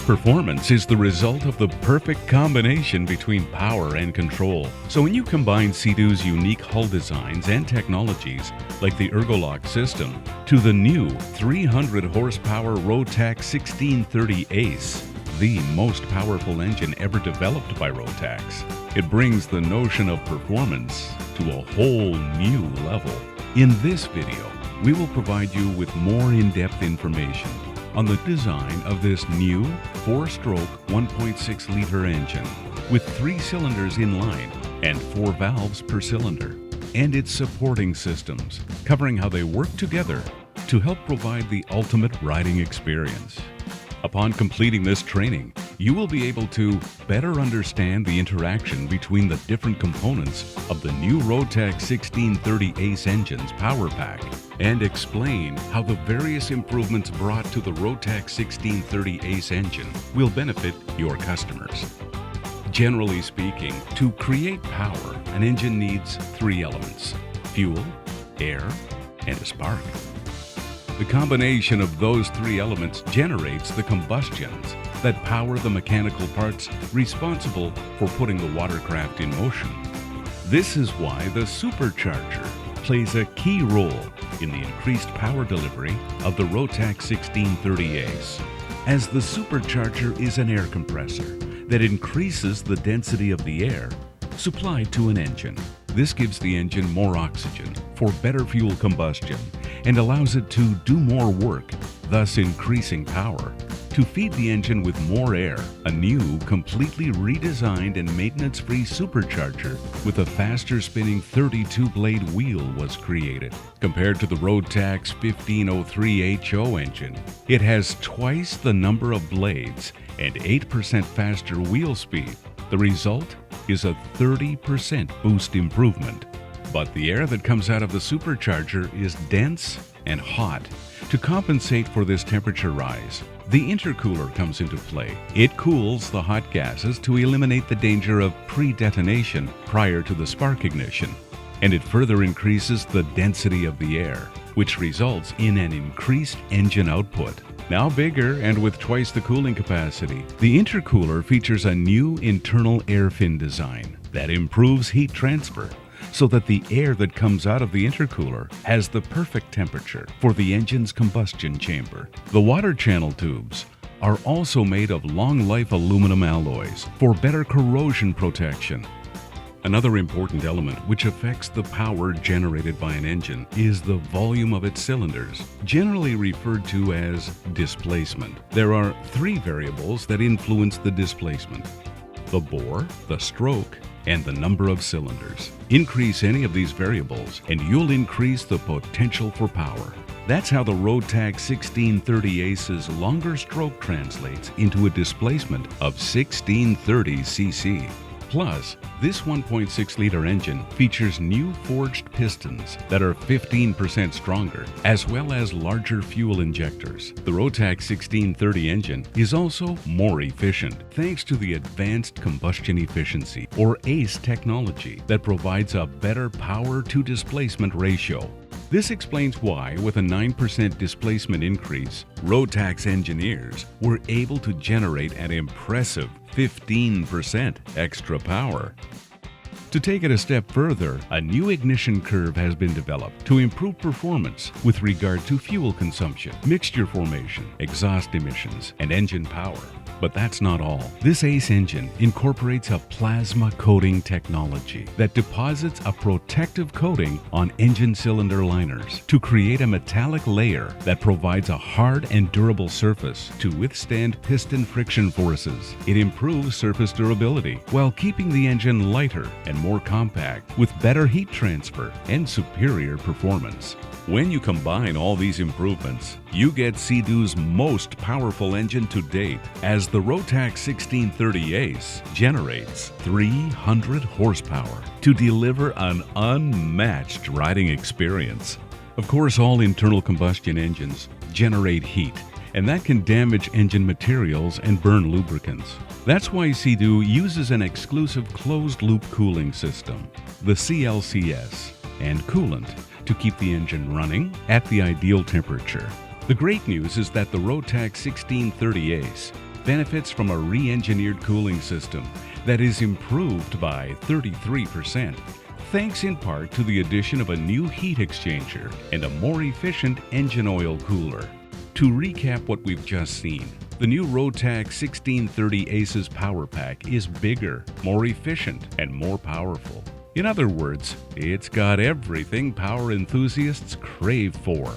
Performance is the result of the perfect combination between power and control. So when you combine Sea-Doo's unique hull designs and technologies, like the Ergolock system, to the new 300 horsepower Rotax 1630 Ace, the most powerful engine ever developed by Rotax, it brings the notion of performance to a whole new level. In this video, we will provide you with more in-depth information on the design of this new 4-stroke 1.6-liter engine with 3 cylinders in line and 4 valves per cylinder, and its supporting systems, covering how they work together to help provide the ultimate riding experience. Upon completing this training, you will be able to better understand the interaction between the different components of the new Rotax 1630 Ace engine's power pack and explain how the various improvements brought to the Rotax 1630 Ace engine will benefit your customers. Generally speaking, to create power, an engine needs 3 elements: fuel, air, and a spark. The combination of those 3 elements generates the combustions that power the mechanical parts responsible for putting the watercraft in motion. This is why the Supercharger plays a key role in the increased power delivery of the Rotax 1630 Ace, as the Supercharger is an air compressor that increases the density of the air supplied to an engine. This gives the engine more oxygen for better fuel combustion and allows it to do more work, thus increasing power. To feed the engine with more air, a new, completely redesigned and maintenance-free supercharger with a faster spinning 32-blade wheel was created. Compared to the Rotax 1503 HO engine, it has twice the number of blades and 8% faster wheel speed. The result is a 30% boost improvement. But the air that comes out of the supercharger is dense and hot. To compensate for this temperature rise, the intercooler comes into play. It cools the hot gases to eliminate the danger of pre-detonation prior to the spark ignition, and it further increases the density of the air, which results in an increased engine output. Now bigger and with twice the cooling capacity, the intercooler features a new internal air fin design that improves heat transfer, so that the air that comes out of the intercooler has the perfect temperature for the engine's combustion chamber. The water channel tubes are also made of long-life aluminum alloys for better corrosion protection. Another important element which affects the power generated by an engine is the volume of its cylinders, generally referred to as displacement. There are 3 variables that influence the displacement: the bore, the stroke, and the number of cylinders. Increase any of these variables and you'll increase the potential for power. That's how the Rotax 1630 Ace's longer stroke translates into a displacement of 1630 cc. Plus, this 1.6-liter engine features new forged pistons that are 15% stronger, as well as larger fuel injectors. The Rotax 1630 engine is also more efficient thanks to the Advanced Combustion Efficiency, or ACE technology, that provides a better power-to-displacement ratio. This explains why, with a 9% displacement increase, Rotax engineers were able to generate an impressive 15% extra power. To take it a step further, a new ignition curve has been developed to improve performance with regard to fuel consumption, mixture formation, exhaust emissions, and engine power. But that's not all. This Ace engine incorporates a plasma coating technology that deposits a protective coating on engine cylinder liners to create a metallic layer that provides a hard and durable surface to withstand piston friction forces. It improves surface durability while keeping the engine lighter and more compact, with better heat transfer and superior performance. When you combine all these improvements, you get Sea-Doo's most powerful engine to date, as the Rotax 1630 Ace generates 300 horsepower to deliver an unmatched riding experience. Of course, all internal combustion engines generate heat, and that can damage engine materials and burn lubricants. That's why Sea-Doo uses an exclusive closed-loop cooling system, the CLCS, and coolant to keep the engine running at the ideal temperature. The great news is that the Rotax 1630 Ace benefits from a re-engineered cooling system that is improved by 33%, thanks in part to the addition of a new heat exchanger and a more efficient engine oil cooler. To recap what we've just seen, the new Rotax 1630 ACES Power Pack is bigger, more efficient, and more powerful. In other words, it's got everything power enthusiasts crave for.